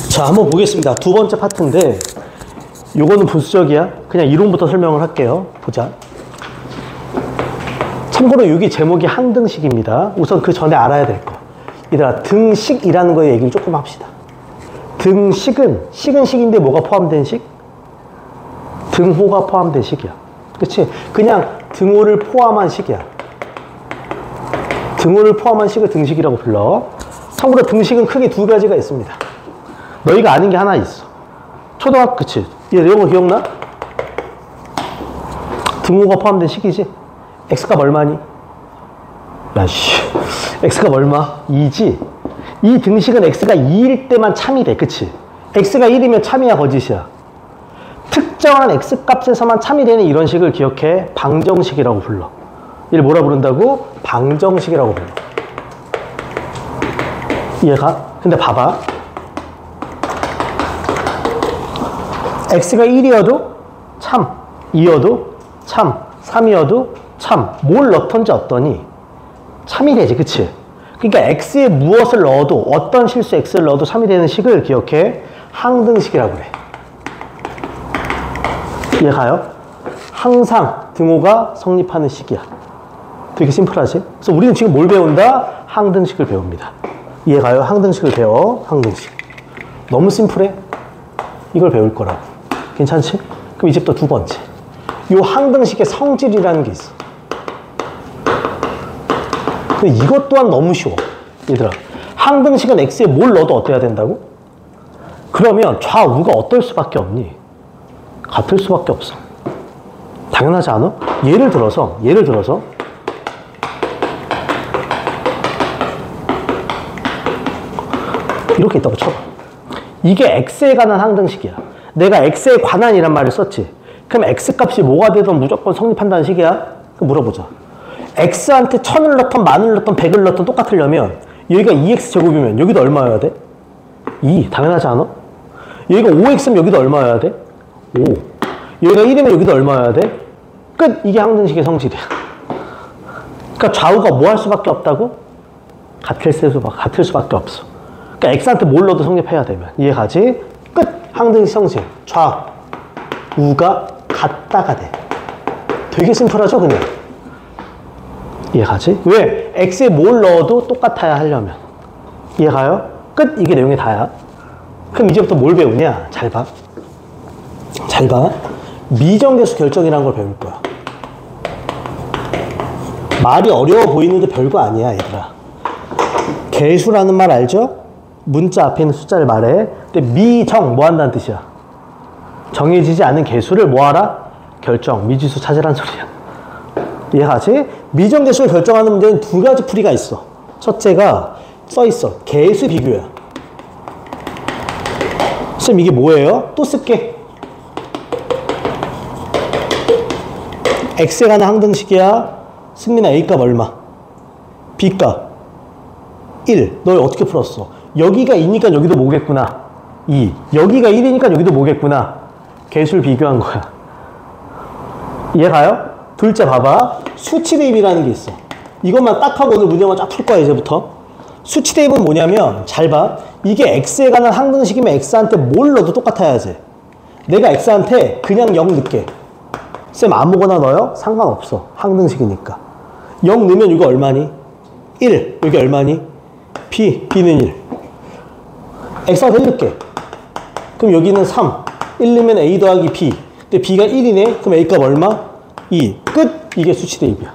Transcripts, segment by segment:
자, 한번 보겠습니다. 두 번째 파트인데 요거는 부수적이야. 그냥 이론부터 설명을 할게요. 보자. 참고로 여기 제목이 항등식입니다. 우선 그 전에 알아야 될 거. 얘들아, 등식이라는 거에 얘기를 조금 합시다. 등식은, 식은 식인데 뭐가 포함된 식? 등호가 포함된 식이야. 그치? 그냥 등호를 포함한 식이야. 등호를 포함한 식을 등식이라고 불러. 참고로 등식은 크게 두 가지가 있습니다. 너희가 아는 게 하나 있어. 초등학교, 그치? 얘 이런 거 기억나? 등호가 포함된 식이지? x값 얼마니? 야씨, x값 얼마? 2지? 이 등식은 x가 2일 때만 참이 돼. 그치? x가 1이면 참이야, 거짓이야? 특정한 x값에서만 참이 되는 이런 식을 기억해. 방정식이라고 불러. 이를 뭐라 부른다고? 방정식이라고 불러. 이해가? 근데 봐봐. x가 1이어도 참, 2여도 참, 3이어도 참. 뭘 넣던지 어떠니? 참이 되지, 그치? 그러니까 x에 무엇을 넣어도, 어떤 실수 x를 넣어도 참이 되는 식을 기억해. 항등식이라고 그래. 이해가요? 항상 등호가 성립하는 식이야. 되게 심플하지? 그래서 우리는 지금 뭘 배운다? 항등식을 배웁니다. 이해가요? 항등식을 배워. 항등식. 너무 심플해? 이걸 배울 거라고. 괜찮지? 그럼 이제부터 두 번째. 요 항등식의 성질이라는 게 있어. 근데 이것 또한 너무 쉬워. 얘들아, 항등식은 x에 뭘 넣어도 어때야 된다고? 그러면 좌우가 어떨 수밖에 없니? 같을 수밖에 없어. 당연하지 않아? 예를 들어서 이렇게 있다고 쳐봐. 이게 x에 관한 항등식이야. 내가 x에 관한이란 말을 썼지. 그럼 x값이 뭐가 되든 무조건 성립한다는 식이야? 그럼 물어보자. x한테 1000을 넣던 10,000을 넣던 100을 넣던 똑같으려면 여기가 2x제곱이면 여기도 얼마여야 돼? 2. 당연하지 않아? 여기가 5x면 여기도 얼마여야 돼? 5. 여기가 1이면 여기도 얼마여야 돼? 끝! 이게 항등식의 성질이야. 그러니까 좌우가 뭐 할 수밖에 없다고? 같을 수밖에 없어. 그러니까 x한테 뭘 넣어도 성립해야 되면. 이해가지? 끝! 항등식 성질. 좌우가 같다가 돼. 되게 심플하죠, 그냥? 이해가지? 왜? x에 뭘 넣어도 똑같아야 하려면. 이해가요? 끝! 이게 내용이 다야. 그럼 이제부터 뭘 배우냐? 잘 봐. 잘 봐. 미정계수 결정이라는 걸 배울 거야. 말이 어려워 보이는데 별거 아니야, 얘들아. 계수라는 말 알죠? 문자 앞에 있는 숫자를 말해. 근데 미정, 뭐 한다는 뜻이야? 정해지지 않은 계수를 뭐하라? 결정, 미지수 찾으란 소리야. 이해가지? 미정계수를 결정하는 문제는 두 가지 풀이가 있어. 첫째가 써있어. 계수 비교야. 쌤, 이게 뭐예요? 또 쓸게. x에 관한 항등식이야. 승민아, a값 얼마? b값 1. 너 어떻게 풀었어? 여기가 2니까 여기도 뭐겠구나? 2. 여기가 1이니까 여기도 뭐겠구나? 계수를 비교한 거야. 이해가요? 둘째 봐봐. 수치 대입이라는 게 있어. 이것만 딱 하고 오늘 문제만 쫙 풀 거야, 이제부터. 수치 대입은 뭐냐면, 잘 봐. 이게 x에 관한 항등식이면 x한테 뭘 넣어도 똑같아야지. 내가 x한테 그냥 0 넣게. 쌤, 아무거나 넣어요? 상관없어. 항등식이니까. 0 넣으면 이거 얼마니? 1. 여기 얼마니? b는 1. x한테 1 넣게. 그럼 여기는 3. 1 넣으면 a 더하기 b. 근데 b가 1이네? 그럼 a값 얼마? 2. 끝! 이게 수치 대입이야.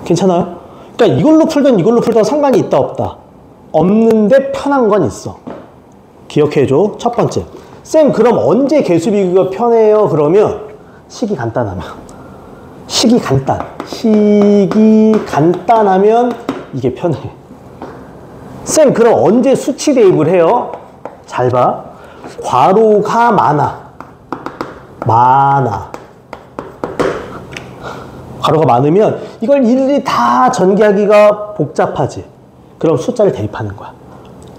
괜찮아요? 그러니까 이걸로 풀든 상관이 있다 없다? 없는데 편한 건 있어. 기억해줘. 첫 번째. 쌤, 그럼 언제 계수 비교가 편해요? 그러면 식이 간단하면. 식이 간단하면 이게 편해. 쌤, 그럼 언제 수치 대입을 해요? 잘 봐. 괄호가 많아. 괄호가 많으면 이걸 일일이 다 전개하기가 복잡하지. 그럼 숫자를 대입하는 거야.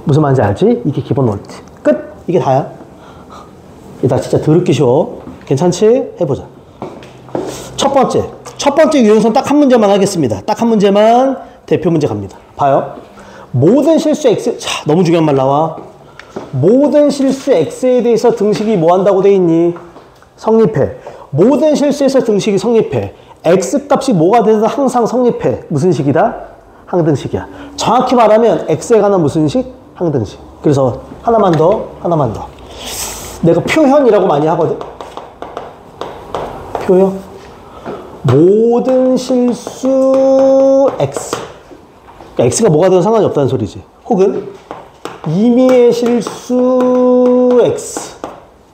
무슨 말인지 알지? 이게 기본 원칙. 끝! 이게 다야. 나 진짜 더럽게 쉬워. 괜찮지? 해보자. 첫 번째 유형선 딱 한 문제만 하겠습니다. 딱 한 문제만 대표 문제 갑니다. 봐요. 모든 실수 x, 자, 너무 중요한 말 나와. 모든 실수 x에 대해서 등식이 뭐 한다고 돼 있니? 성립해. 모든 실수에서 등식이 성립해. x 값이 뭐가 돼서 항상 성립해. 무슨 식이다? 항등식이야. 정확히 말하면 x에 관한 무슨 식? 항등식. 그래서 하나만 더. 내가 표현이라고 많이 하거든. 표현. 모든 실수 x. 그러니까 x가 뭐가 돼도 상관이 없다는 소리지. 혹은 임의의 실수 x.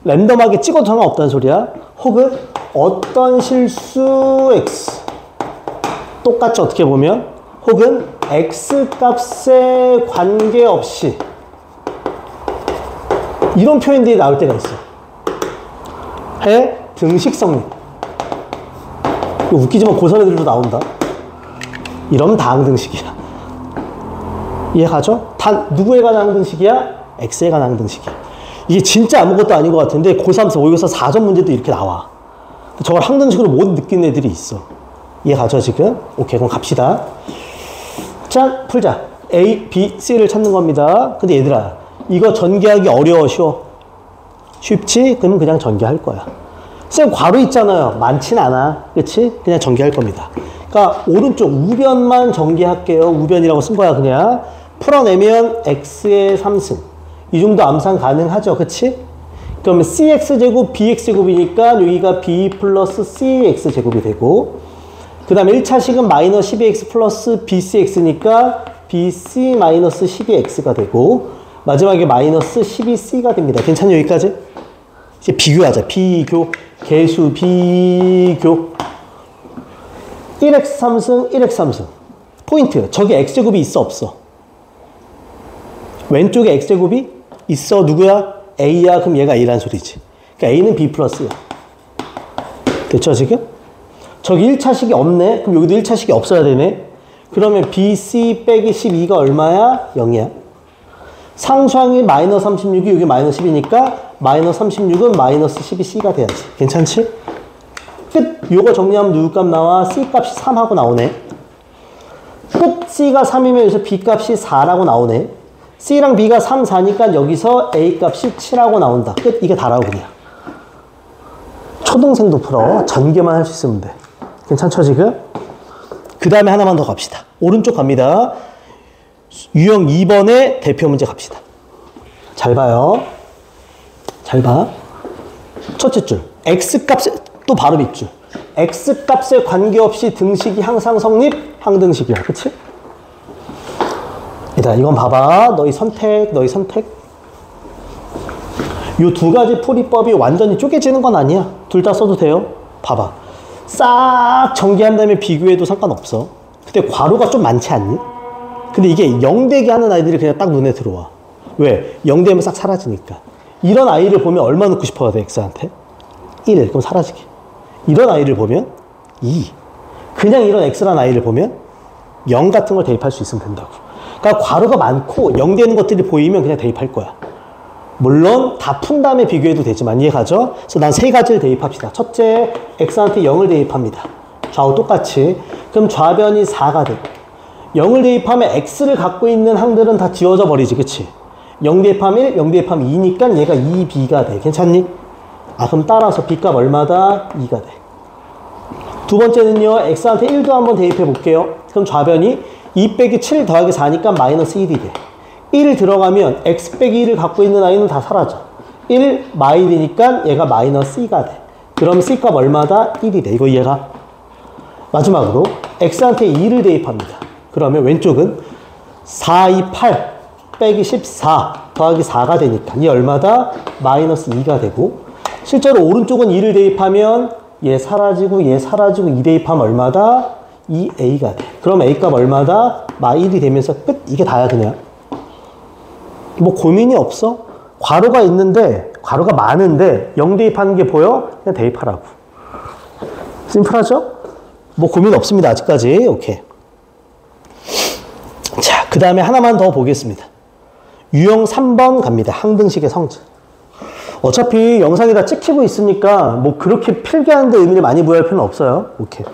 랜덤하게 찍어도 상관없다는 소리야. 혹은 어떤 실수 x. 똑같이 어떻게 보면 혹은 x 값에 관계없이 이런 표현들이 나올 때가 있어. 해 등식 성립. 웃기지만 고3 애들도 나온다. 이러면 다 항등식이야. 이해가죠? 단 누구에 관한 항등식이야? x에 관한 항등식이야. 이게 진짜 아무것도 아닌 것 같은데 고3, 모의고사 4점 문제도 이렇게 나와. 저걸 항등식으로 못 느끼는 애들이 있어. 이해가죠 지금? 오케이, 그럼 갑시다. 자, 풀자. A, B, C를 찾는 겁니다. 근데 얘들아, 이거 전개하기 어려워, 쉬워? 쉽지? 그러면 그냥 전개할 거야. 쌤, 괄호 있잖아요. 많진 않아. 그치? 그냥 전개할 겁니다. 그러니까 오른쪽 우변만 전개할게요. 우변이라고 쓴 거야, 그냥. 풀어내면 x의 3승. 이 정도 암산 가능하죠, 그치? 그러면 cx제곱 bx제곱이니까 여기가 b 플러스 cx제곱이 되고, 그 다음에 1차식은 마이너스 12x 플러스 bcx니까 bc 마이너스 12x가 되고, 마지막에 마이너스 12c가 됩니다. 괜찮요, 여기까지? 이제 비교하자. 비교. 개수 비교. 1x 3승, 1x 3승. 포인트. 저기 x제곱이 있어, 없어? 왼쪽에 x제곱이 있어. 누구야? a야. 그럼 얘가 a란 소리지. 그러니까 a는 b 플러스야. 됐죠, 지금? 저기 1차식이 없네. 그럼 여기도 1차식이 없어야 되네. 그러면 bc 빼기 12가 얼마야? 0이야. 상수항이 마이너스 36이 여기 마이너스 10이니까 마이너스 36은 마이너스 12c가 돼야지. 괜찮지? 끝. 요거 정리하면 누구 값 나와? c 값이 3하고 나오네. 끝. c가 3이면 여기서 b 값이 4라고 나오네. c랑 b가 3, 4니까 여기서 a 값이 7하고 나온다. 끝. 이게 다라고 그냥. 초등생도 풀어. 전개만 할 수 있으면 돼. 괜찮죠 지금? 그 다음에 하나만 더 갑시다. 오른쪽 갑니다. 유형 2번의 대표 문제 갑시다. 잘 봐요. 잘 봐. 첫째 줄. x값에 또 바로 밑줄. x값에 관계없이 등식이 항상 성립. 항등식이야. 그치? 얘들아, 이건 봐봐. 너희 선택. 요 두 가지 풀이법이 완전히 쪼개지는 건 아니야. 둘 다 써도 돼요. 봐봐. 싹 전개한 다음에 비교해도 상관없어. 근데 괄호가 좀 많지 않니? 근데 이게 0되게 하는 아이들이 그냥 딱 눈에 들어와. 왜? 0되면 싹 사라지니까. 이런 아이를 보면 얼마 넣고 싶어야 돼, x한테? 1. 그럼 사라지게. 이런 아이를 보면 2. 그냥 이런 x라는 아이를 보면 0 같은 걸 대입할 수 있으면 된다고. 그러니까 괄호가 많고 0 되는 것들이 보이면 그냥 대입할 거야. 물론 다 푼 다음에 비교해도 되지만 이해가죠? 그래서 난 세 가지를 대입합시다. 첫째, x한테 0을 대입합니다. 좌우 똑같이. 그럼 좌변이 4가 되고, 0을 대입하면 x를 갖고 있는 항들은 다 지워져 버리지, 그치? 0 대입하면 1, 0 대입하면 2니까 얘가 2b가 돼. 괜찮니? 아, 그럼 따라서 b값 얼마다? 2가 돼. 두 번째는요, x한테 1도 한번 대입해 볼게요. 그럼 좌변이 2 빼기 7 더하기 4니까 마이너스 1이 돼. 1 들어가면 x 빼기 1을 갖고 있는 아이는 다 사라져. 1 마일이니까 얘가 마이너스 2가 돼. 그럼 c값 얼마다? 1이 돼. 이거 이해가? 마지막으로 x한테 2를 대입합니다. 그러면 왼쪽은 4, 2, 8 빼기 14 더하기 4가 되니까 이 얼마다? 마이너스 2가 되고, 실제로 오른쪽은 2를 대입하면 얘 사라지고 얘 사라지고 2 대입하면 얼마다? 2a가 돼. 그럼 a값 얼마다? 마1이 되면서 끝. 이게 다야 그냥. 뭐 고민이 없어. 괄호가 있는데, 괄호가 많은데 0 대입하는 게 보여? 그냥 대입하라고. 심플하죠? 뭐 고민 없습니다. 아직까지. 오케이. 자, 그 다음에 하나만 더 보겠습니다. 유형 3번 갑니다. 항등식의 성질. 어차피 영상이 다 찍히고 있으니까 뭐 그렇게 필기하는데 의미를 많이 부여할 필요는 없어요. 오케이.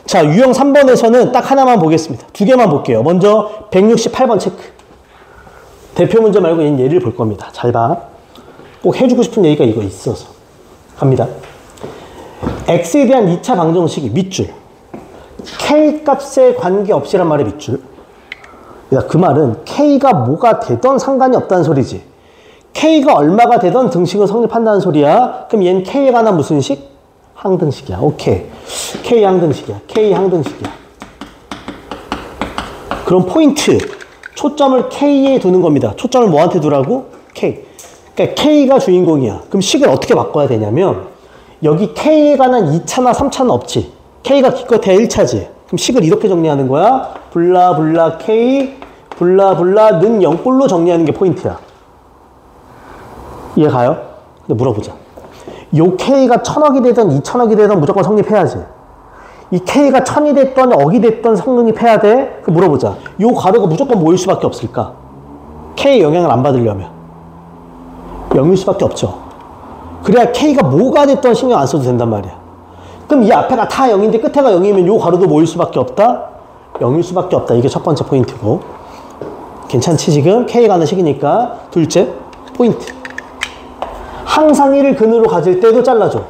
자, 유형 3번에서는 딱 하나만 보겠습니다. 두 개만 볼게요. 먼저 168번 체크. 대표 문제 말고 얘는 예를 볼 겁니다. 잘 봐. 꼭 해주고 싶은 얘기가 이거 있어서. 갑니다. x에 대한 2차 방정식이 밑줄. k 값에 관계없이란 말의 밑줄. 그 말은 k가 뭐가 되던 상관이 없다는 소리지. k가 얼마가 되던 등식은 성립한다는 소리야. 그럼 얘는 k에 관한 무슨 식? 항등식이야. 오케이. k 항등식이야. k 항등식이야. 그럼 포인트. 초점을 k에 두는 겁니다. 초점을 뭐한테 두라고? k. 그러니까 k가 주인공이야. 그럼 식을 어떻게 바꿔야 되냐면 여기 k에 관한 2차나 3차는 없지. k가 기껏해야 1차지. 그럼 식을 이렇게 정리하는 거야. 블라블라 k 블라블라는 0꼴로 정리하는 게 포인트야. 이해 가요? 근데 물어보자. 요 k가 1000억이 되든 2000억이 되든 무조건 성립해야지. 이 k가 1000이 됐던 억이 됐던 성립해야 돼? 그 물어보자. 요 괄호가 무조건 뭐일 수밖에 없을까? k의 영향을 안 받으려면 0일 수밖에 없죠. 그래야 k가 뭐가 됐던 신경 안 써도 된단 말이야. 그럼 이 앞에가 다 0인데 끝에가 0이면 요 괄호도 뭐일 수밖에 없다? 0일 수밖에 없다. 이게 첫 번째 포인트고. 괜찮지 지금? k에 가는 식이니까. 둘째 포인트. 항상 1을 근으로 가질 때도 잘라줘.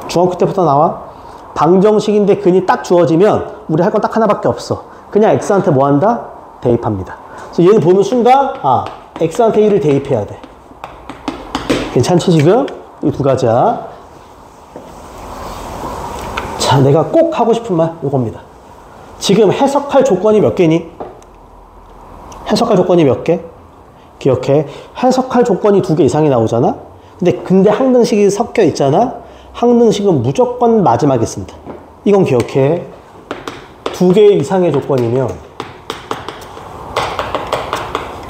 중학교 때부터 나와. 방정식인데 근이 딱 주어지면 우리 할 건 딱 하나밖에 없어. 그냥 x한테 뭐 한다? 대입합니다. 그래서 얘는 보는 순간 x한테 1을 대입해야 돼. 괜찮지 지금? 이 두 가지야. 자, 내가 꼭 하고 싶은 말 이겁니다. 지금 해석할 조건이 몇 개니? 해석할 조건이 몇 개? 기억해. 해석할 조건이 2개 이상이 나오잖아? 근데 항등식이 섞여 있잖아? 항등식은 무조건 마지막에 쓴다. 이건 기억해. 2개 이상의 조건이면,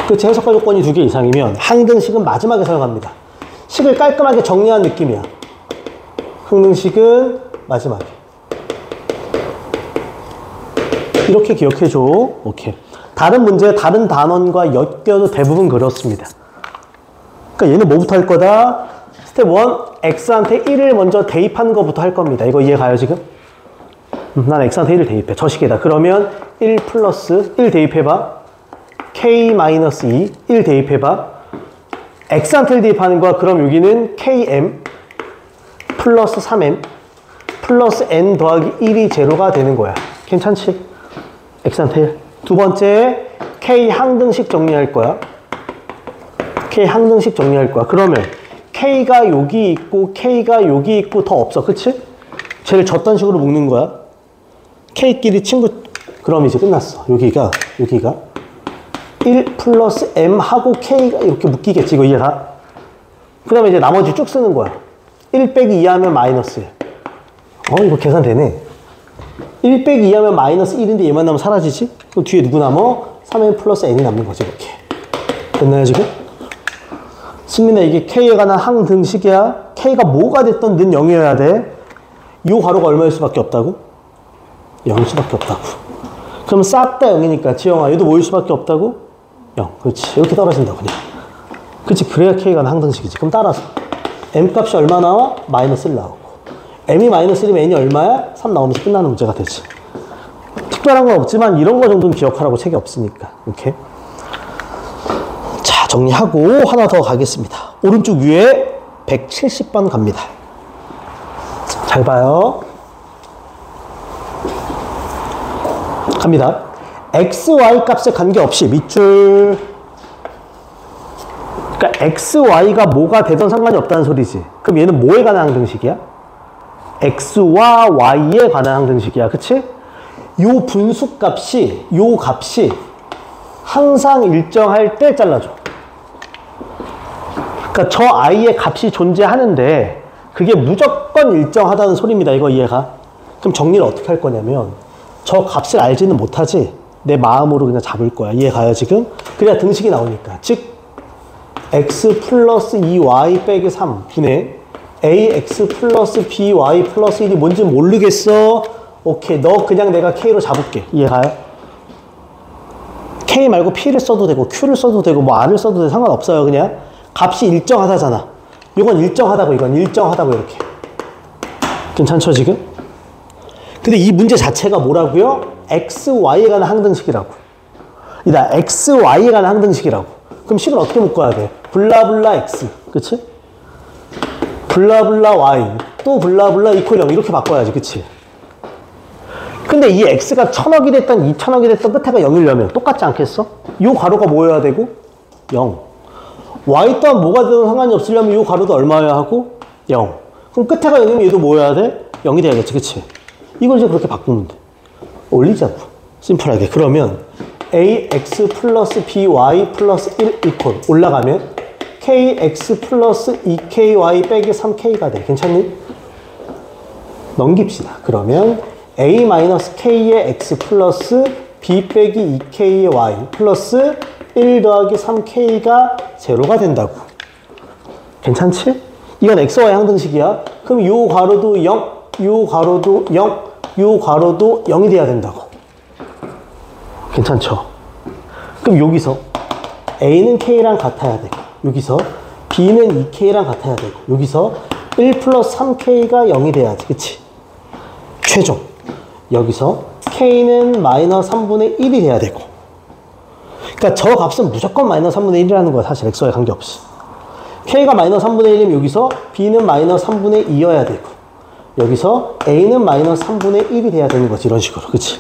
그치? 해석할 조건이 2개 이상이면 항등식은 마지막에 사용합니다. 식을 깔끔하게 정리한 느낌이야. 항등식은 마지막에. 이렇게 기억해줘. 오케이. 다른 문제, 다른 단원과 엮여도 대부분 그렇습니다. 그러니까 얘는 뭐부터 할 거다? 스텝 1, x한테 1을 먼저 대입하는 것부터 할 겁니다. 이거 이해 가요, 지금? 난 x한테 1을 대입해. 저 식에다. 그러면 1 플러스 1 대입해봐. k 마이너스 2, 1 대입해봐. x한테 1 대입하는 거야. 그럼 여기는 km 플러스 3m 플러스 n 더하기 1이 제로가 되는 거야. 괜찮지? x한테 1. 두 번째, k 항등식 정리할 거야. k 항등식 정리할 거야. 그러면 k가 여기 있고 k가 여기 있고 더 없어. 그치? 쟤를 저딴 식으로 묶는 거야. k끼리 친구. 그럼 이제 끝났어. 여기가 1 플러스 m 하고 k가 이렇게 묶이겠지. 이거 이해가? 그 다음에 이제 나머지 쭉 쓰는 거야. 1 빼기 2 하면 마이너스 1. 이거 계산되네. 1 빼기 2 하면 마이너스 1인데 얘만 남으면 사라지지? 그럼 뒤에 누구 남어? 3n 플러스 n이 남는 거지. 이렇게. 됐나요 지금? 승민아, 이게 k에 관한 항등식이야. k가 뭐가 됐던 는 0이어야 돼. 이 괄호가 얼마일 수밖에 없다고? 0일 수밖에 없다고. 그럼 싹 다 0이니까 지영아, 얘도 뭐일 수밖에 없다고? 0. 그렇지. 이렇게 떨어진다 그냥. 그렇지. 그래야 k에 관한 항등식이지. 그럼 따라서 m 값이 얼마 나와? 마이너스 1 나오고. m이 마이너스 1이면 n이 얼마야? 3 나오면서 끝나는 문제가 되지. 특별한 건 없지만 이런 거 정도는 기억하라고 책이 없으니까. 오케이. 자, 정리하고 하나 더 가겠습니다. 오른쪽 위에 170번 갑니다. 잘 봐요. 갑니다. x, y 값에 관계없이 밑줄. 그러니까 x, y가 뭐가 되던 상관이 없다는 소리지. 그럼 얘는 뭐에 관한 항등식이야? x와 y에 관한 항등식이야. 그치? 요 분수값이, 요 값이 항상 일정할 때 잘라줘. 그러니까 저 i의 값이 존재하는데 그게 무조건 일정하다는 소리입니다. 이거 이해가? 그럼 정리를 어떻게 할 거냐면 저 값을 알지는 못하지 내 마음으로 그냥 잡을 거야. 이해가요 지금? 그래야 등식이 나오니까. 즉 x 플러스 2y 빼기 3 분의 ax 플러스 by 플러스 1이 뭔지 모르겠어. 오케이. 너 그냥 내가 k로 잡을게. 이해가요? k 말고 p를 써도 되고 q를 써도 되고 뭐 r을 써도 돼. 상관없어요. 그냥 값이 일정하다잖아. 이건 일정하다고, 이건 일정하다고. 이렇게 괜찮죠 지금? 근데 이 문제 자체가 뭐라고요? x, y에 관한 항등식이라고. 이다 x, y에 관한 항등식이라고. 그럼 식을 어떻게 묶어야 돼? 블라블라 x, 그치? 블라블라 y, 또 블라블라 이퀄 0 이렇게 바꿔야지, 그치? 근데 이 x가 1000억이 됐던 2000억이 됐던 끝에가 0이려면 똑같지 않겠어? 이 가로가 뭐여야 되고? 0. y 또한 뭐가 되든 상관이 없으려면 이 가로도 얼마여야 하고? 0. 그럼 끝에가 0이면 얘도 뭐여야 돼? 0이 돼야겠지, 그치? 이걸 이제 그렇게 바꾸면 돼. 올리자고. 심플하게. 그러면 ax 플러스 by 플러스 1 이퀄 올라가면 kx 플러스 2ky 빼기 3k가 돼. 괜찮니? 넘깁시다. 그러면 a 마이너스 k의 x 플러스 b 빼기 2k의 y 플러스 1 더하기 3k가 제로가 된다고. 괜찮지? 이건 xy 항등식이야. 그럼 요 괄호도 0, 요 괄호도 0, 요 괄호도 0이 돼야 된다고. 괜찮죠? 그럼 여기서 a는 k랑 같아야 되고, 여기서 b는 2k랑 같아야 되고, 여기서 1 플러스 3k가 0이 돼야지, 그치? 최종 여기서 k는 마이너스 3분의 1이 돼야 되고, 그러니까 저 값은 무조건 마이너스 3분의 1이라는 거야, 사실 x와의 관계없이. k가 마이너스 3분의 1이면 여기서 b는 마이너스 3분의 2여야 되고, 여기서 a는 마이너스 3분의 1이 돼야 되는 거지, 이런 식으로, 그치?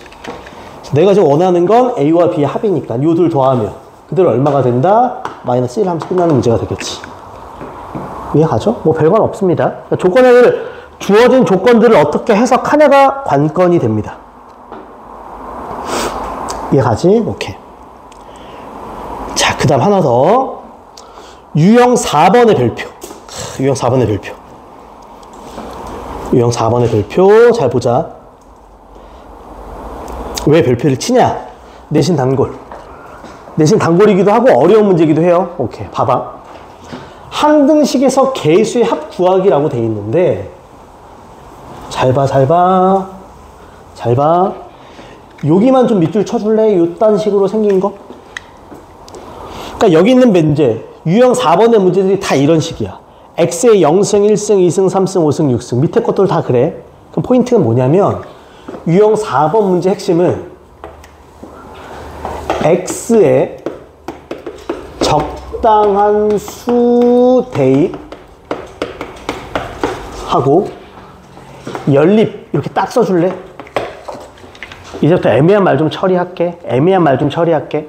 내가 지금 원하는 건 a와 b의 합이니까 요 둘 더하면 그대로 얼마가 된다? 마이너스 1 하면서 끝나는 문제가 되겠지. 이해가죠? 뭐 별건 없습니다. 조건을, 주어진 조건들을 어떻게 해석하냐가 관건이 됩니다. 이해가지? 오케이. 자, 그 다음 하나 더. 유형 4번의 별표. 유형 4번의 별표. 유형 4번의 별표. 잘 보자. 왜 별표를 치냐? 내신 단골. 내신 단골이기도 하고 어려운 문제이기도 해요. 오케이. 봐봐. 항등식에서 개수의 합 구하기라고 돼 있는데, 잘 봐, 잘 봐. 잘 봐. 여기만 좀 밑줄 쳐줄래? 요딴 식으로 생긴 거? 그러니까 여기 있는 문제, 유형 4번의 문제들이 다 이런 식이야. x의 0승, 1승, 2승, 3승, 5승, 6승. 밑에 것들 다 그래. 그럼 포인트는 뭐냐면, 유형 4번 문제 핵심은 x의 적당한 수 대입하고 연립 이렇게 딱 써줄래? 이제부터 애매한 말 좀 처리할게. 애매한 말 좀 처리할게.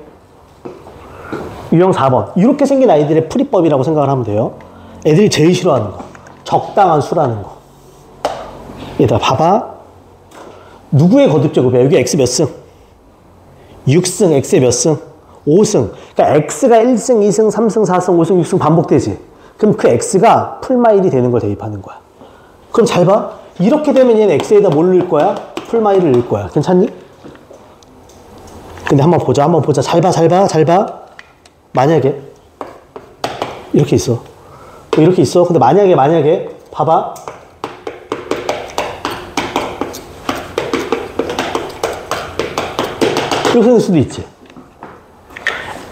유형 4번. 이렇게 생긴 아이들의 풀이법이라고 생각을 하면 돼요. 애들이 제일 싫어하는 거. 적당한 수라는 거. 얘들아 봐봐. 누구의 거듭제곱이야? 여기 x 몇 승? 6승, x의 몇 승? 5승. 그러니까 x가 1승, 2승, 3승, 4승, 5승, 6승 반복되지. 그럼 그 x가 풀마일이 되는 걸 대입하는 거야. 그럼 잘 봐. 이렇게 되면 얘는 x에다 뭘 넣을 거야? 풀마일을 넣을 거야. 괜찮니? 근데 한번 보자, 한번 보자. 잘 봐, 잘 봐, 잘 봐. 만약에 이렇게 있어. 이렇게 있어. 근데 만약에 봐봐. 이렇게 될 수도 있지.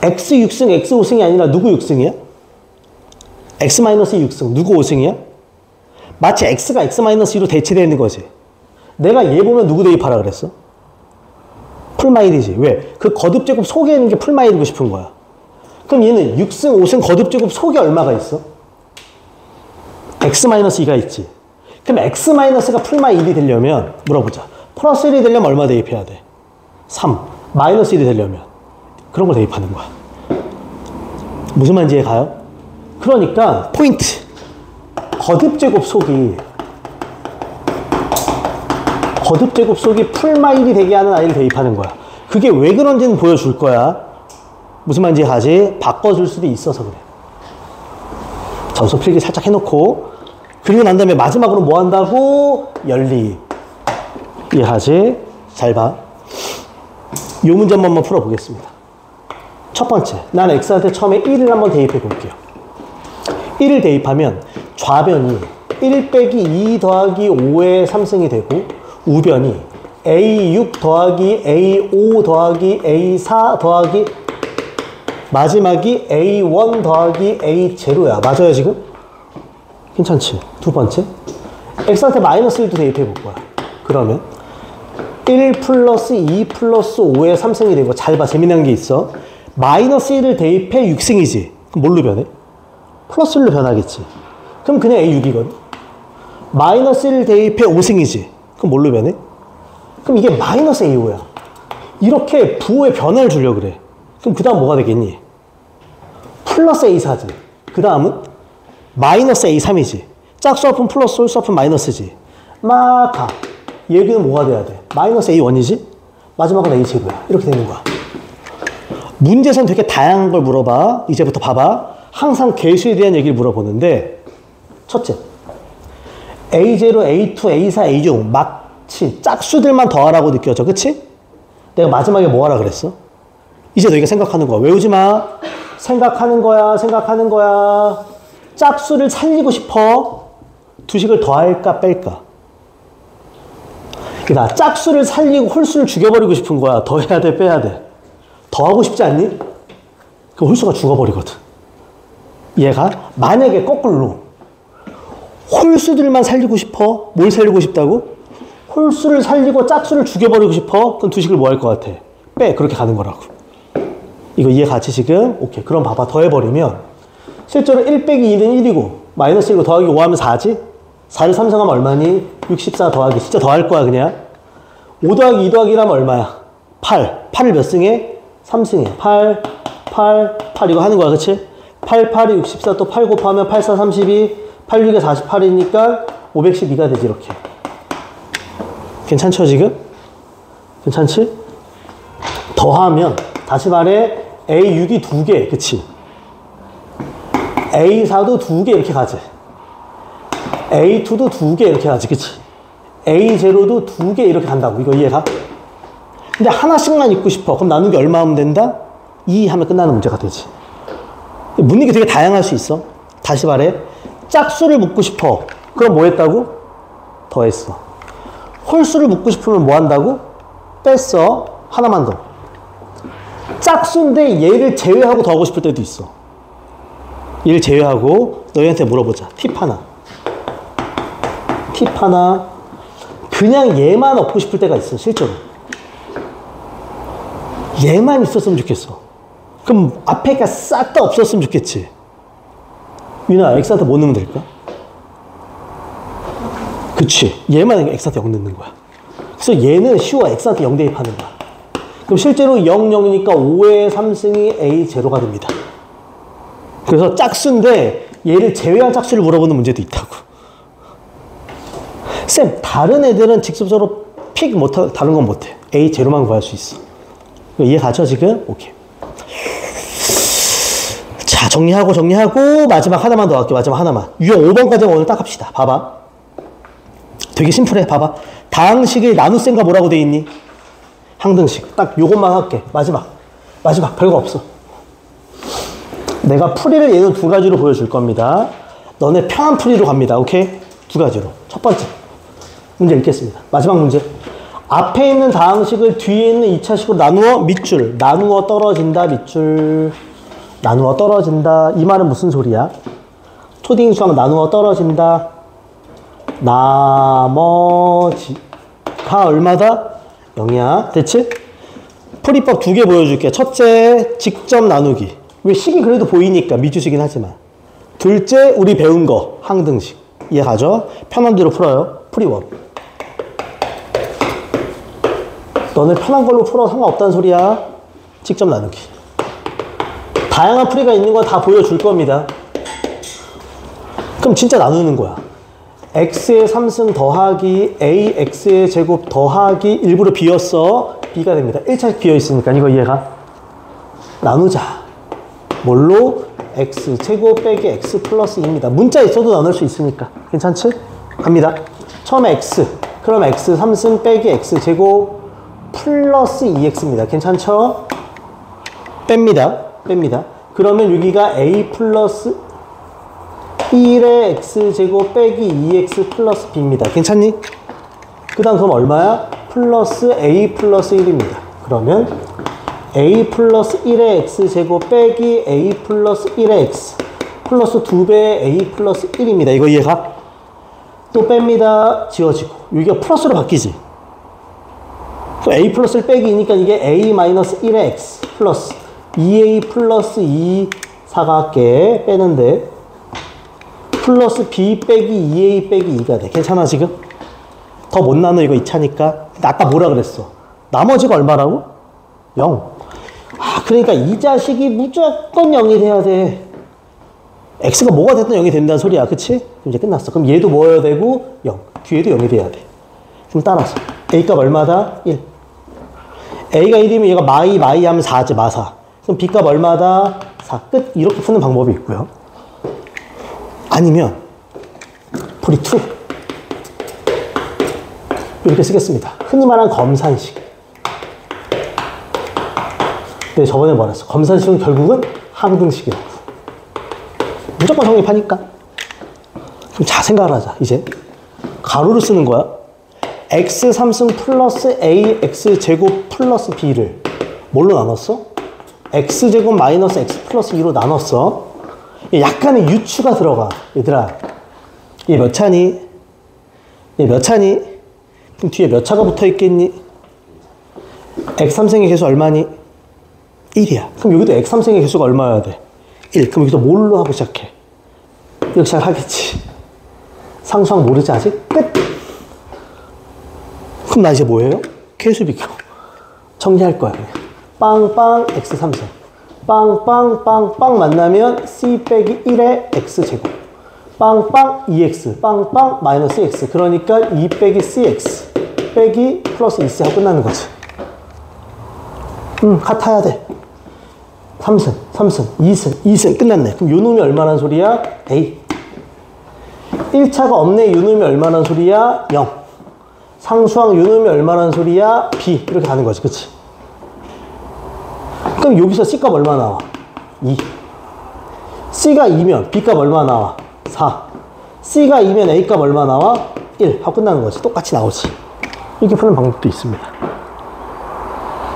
x 6승, x 5승이 아니라 누구 6승이야? x-6승. 누구 5승이야? 마치 x가 x-2로 대체되는 거지. 내가 얘 보면 누구 대입하라 그랬어? 풀마일이지. 왜? 그 거듭제곱 속에 있는 게 풀마일이고 싶은 거야. 그럼 얘는 6승, 5승 거듭제곱 속에 얼마가 있어? x-2가 있지. 그럼 x-가 풀마일이 되려면 물어보자. 플러스 1이 되려면 얼마 대입해야 돼? 3. 마이너스 1이 되려면 그런 걸 대입하는 거야. 무슨 말인지 이해 가요? 그러니까 포인트. 거듭제곱 속이 풀마일이 되게 하는 아이를 대입하는 거야. 그게 왜 그런지는 보여줄 거야. 무슨 말인지 가지? 바꿔줄 수도 있어서 그래. 점수 필기 살짝 해놓고, 그리고 난 다음에 마지막으로 뭐 한다고? 연립. 이해하지? 잘 봐. 이 문제 한번 풀어보겠습니다. 첫 번째, 난 x한테 처음에 1을 한번 대입해 볼게요. 1을 대입하면 좌변이 1 빼기 2 더하기 5의 3승이 되고, 우변이 a6 더하기 a5 더하기 a4 더하기 마지막이 a1 더하기 a0야. 맞아요 지금? 괜찮지? 두 번째, x한테 마이너스 1도 대입해 볼 거야. 그러면 1 플러스 2 플러스 5의 3승이 되고, 잘 봐. 재미난 게 있어. 마이너스 1을 대입해 6승이지. 그럼 뭘로 변해? 플러스 1로 변하겠지. 그럼 그냥 A6이거든. 마이너스 1을 대입해 5승이지. 그럼 뭘로 변해? 그럼 이게 마이너스 A5야. 이렇게 부호의 변화를 주려고 그래. 그럼 그 다음 뭐가 되겠니? 플러스 A4지. 그 다음은 마이너스 A3이지. 짝수 합은 플러스, 홀수 합은 마이너스지. 막 가. 여기는 뭐가 돼야 돼? 마이너스 A1이지? 마지막은 A0이야. 이렇게 되는 거야. 문제에서는 되게 다양한 걸 물어봐. 이제부터 봐봐. 항상 개수에 대한 얘기를 물어보는데, 첫째, A0, A2, A4, A6 마치 짝수들만 더하라고 느껴져. 그치? 내가 마지막에 뭐 하라 그랬어? 이제 너희가 생각하는 거야. 외우지 마. 생각하는 거야. 생각하는 거야. 짝수를 살리고 싶어? 두식을 더할까 뺄까? 그러니까 짝수를 살리고 홀수를 죽여버리고 싶은 거야. 더해야 돼, 빼야 돼. 더하고 싶지 않니? 그 홀수가 죽어버리거든. 얘가 만약에 거꾸로 홀수들만 살리고 싶어? 뭘 살리고 싶다고? 홀수를 살리고 짝수를 죽여버리고 싶어? 그럼 두식을 뭐 할 것 같아? 빼. 그렇게 가는 거라고. 이거 이해 같이 지금? 오케이. 그럼 봐봐. 더해버리면 실제로 1 빼기 2는 1이고 마이너스 1이고 더하기 5 하면 4지? 4를 3승하면 얼마니? 64 더하기. 진짜 더할 거야 그냥. 5 더하기 2 더하기 1 하면 얼마야? 8. 8을 몇 승해? 3승해. 8, 8, 8 이거 하는 거야. 그치? 8, 8이 64 또 8 곱하면 8, 4, 32 8, 6에 48이니까 512가 되지 이렇게. 괜찮죠 지금? 괜찮지? 더하면 다시 말해 A6이 2개. 그치? A4도 2개 이렇게 가지. A2도 2개 이렇게 가지. 그치? A0도 2개 이렇게 간다고. 이거 이해가? 근데 하나씩만 있고 싶어. 그럼 나누기 얼마 하면 된다? 2 하면 끝나는 문제가 되지. 묻는 게 되게 다양할 수 있어. 다시 말해. 짝수를 묻고 싶어. 그럼 뭐 했다고? 더했어. 홀수를 묻고 싶으면 뭐 한다고? 뺐어. 하나만 더. 짝수인데 얘를 제외하고 더하고 싶을 때도 있어. 얘를 제외하고 너희한테 물어보자. 팁 하나. 팁 하나. 그냥 얘만 얻고 싶을 때가 있어. 실제로. 얘만 있었으면 좋겠어. 그럼 앞에가 싹 다 없었으면 좋겠지. 윤아, X한테 뭐 넣으면 될까? 그치. 얘만 X한테 0 넣는 거야. 그래서 얘는 쉬워. X한테 0 대입하는 거야. 그럼 실제로 0, 0이니까 5의 3승이 A0가 됩니다. 그래서 짝수인데 얘를 제외한 짝수를 물어보는 문제도 있다고. 쌤, 다른 애들은 직접적으로 픽 못하, 다른 건 못해. A0만 구할 수 있어. 이해 가죠, 지금? 오케이. 자, 정리하고 마지막 하나만 더 할게요. 마지막 하나만. 유형 5번까지만 오늘 딱 합시다. 봐봐. 되게 심플해. 봐봐. 다항식의 나눗셈과 뭐라고 돼 있니? 항등식. 딱 요것만 할게. 마지막 별거 없어. 내가 풀이를 얘는 두 가지로 보여줄 겁니다. 너네 편한 풀이로 갑니다. 오케이? 두 가지로. 첫 번째 문제 읽겠습니다. 마지막 문제. 앞에 있는 다항식을 뒤에 있는 2차식으로 나누어 밑줄. 나누어 떨어진다. 밑줄. 나누어 떨어진다. 이 말은 무슨 소리야? 초딩 수학 나누어 떨어진다. 나머지가 얼마다? 0이야. 됐지? 풀이법 2개 보여줄게. 첫째, 직접 나누기. 왜 식이 그래도 보이니까 미주식이긴 하지만. 둘째, 우리 배운 거 항등식. 이해가죠? 편한 대로 풀어요. 풀이법. 너네 편한 걸로 풀어 상관없다는 소리야. 직접 나누기. 다양한 풀이가 있는 건 다 보여줄 겁니다. 그럼 진짜 나누는 거야. x의 3승 더하기 ax의 제곱 더하기 일부러 비었어. b가 됩니다. 1차식 비어있으니까 이거 이해가? 나누자. 뭘로? x제곱 빼기 x 플러스 2입니다. 문자 있어도 나눌 수 있으니까. 괜찮지? 갑니다. 처음에 x. 그럼 x 3승 빼기 x제곱 플러스 2x입니다. 괜찮죠? 뺍니다. 그러면 여기가 a 플러스 1의 x제곱 빼기 2x 플러스 b입니다. 괜찮니? 그 다음 그럼 얼마야? 플러스 a 플러스 1입니다. 그러면 a 플러스 1의 x제곱 빼기 a 플러스 1의 x 플러스 2배의 a 플러스 1입니다. 이거 이해가? 또 뺍니다. 지워지고. 여기가 플러스로 바뀌지. a 플러스 1 빼기 2니까 이게 a 마이너스 1의 x 플러스 2a 플러스 2 사각계 빼는데 플러스 b 빼기 2a 빼기 2가 돼. 괜찮아 지금? 더 못 나눠 이거 2차니까. 아까 뭐라 그랬어? 나머지가 얼마라고? 0. 아, 그러니까 이 자식이 무조건 0이 돼야 돼. x가 뭐가 됐든 0이 된다는 소리야. 그치? 그럼 이제 끝났어. 그럼 얘도 뭐여야 되고? 0. 뒤에도 0이 돼야 돼. 그럼 따라서 a값 얼마다? 1. a가 1이면 얘가 마이 하면 4지, 마사. 그럼 b값 얼마다? 4. 끝. 이렇게 푸는 방법이 있고요. 아니면 풀이 2. 이렇게 쓰겠습니다. 흔히 말하는 검산식. 근데 저번에 말했어. 검산식은 결국은 항등식이라고. 무조건 성립하니까. 그럼 자, 생각을 하자. 이제 가로를 쓰는 거야. x 3승 플러스 ax 제곱 플러스 b를 뭘로 나눴어? x제곱 마이너스 x 플러스 2로 나눴어. 약간의 유추가 들어가. 얘들아, 얘 몇 차니? 얘 몇 차니? 그럼 뒤에 몇 차가 붙어 있겠니? x 3승의 개수 얼마니? 1이야. 그럼 여기도 x 3승의 개수가 얼마여야 돼? 1. 그럼 여기서 뭘로 하고 시작해? 이렇게 시작하겠지. 상수항 모르지 아직? 끝! 그럼 나 이제 뭐예요? 개수 비교. 정리할 거야. 그냥. 빵빵 x 3승. 빵빵빵빵 만나면 c 빼기 1의 x제곱. 빵빵 2x. 빵빵 마이너스 x. 그러니까 2 빼기 cx. 빼기 플러스 2c 하고 끝나는 거지. 같아야 돼. 3승, 2승 끝났네. 그럼 요 놈이 얼마란 소리야? A. 1차가 없네. 요 놈이 얼마란 소리야? 0. 상수항 요 놈이 얼마란 소리야? B. 이렇게 가는 거지. 그치? 그럼 여기서 C값 얼마 나와? 2. C가 2면 B값 얼마 나와? 4. C가 2면 A값 얼마 나와? 1. 하고 끝나는 거지. 똑같이 나오지. 이렇게 푸는 방법도 있습니다.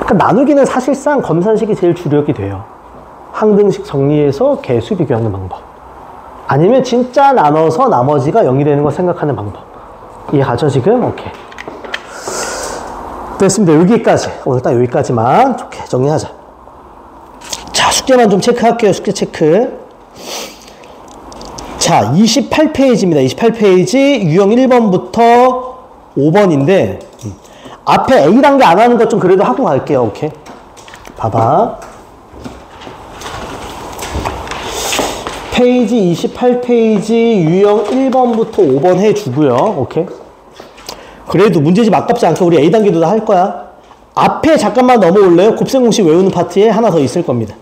그러니까 나누기는 사실상 검산식이 제일 주력이 돼요. 항등식 정리해서 개수 비교하는 방법. 아니면 진짜 나눠서 나머지가 0이 되는 거 생각하는 방법. 이해가죠 지금? 오케이. 됐습니다. 여기까지. 오늘 딱 여기까지만 좋게 정리하자. 자, 숙제만 좀 체크할게요. 숙제 체크. 자, 28페이지입니다. 28페이지 유형 1번부터 5번인데 앞에 A 단계 안 하는 것 좀 그래도 하고 갈게요. 오케이. 봐봐. 페이지 28페이지 유형 1번부터 5번 해주고요. 오케이. 그래도 문제집 아깝지 않게 우리 A 단계도 다 할 거야. 앞에 잠깐만 넘어올래요? 곱셈공식 외우는 파트에 하나 더 있을 겁니다.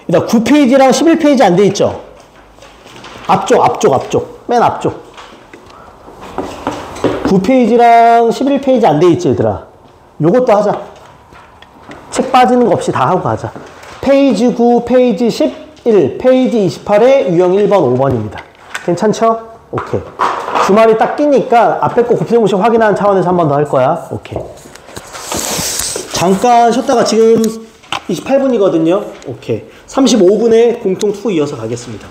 일단 9페이지랑 11페이지 안 돼 있죠? 앞쪽. 맨 앞쪽. 9페이지랑 11페이지 안 돼 있지, 얘들아? 요것도 하자. 책 빠지는 거 없이 다 하고 가자. 페이지 9, 페이지 11, 페이지 28에 유형 1번, 5번입니다. 괜찮죠? 오케이. 주말이 딱 끼니까 앞에 거 곱셈공식 확인하는 차원에서 한 번 더 할 거야. 오케이. 잠깐 쉬었다가 지금 28분이거든요. 오케이. 35분에 공통 2 이어서 가겠습니다.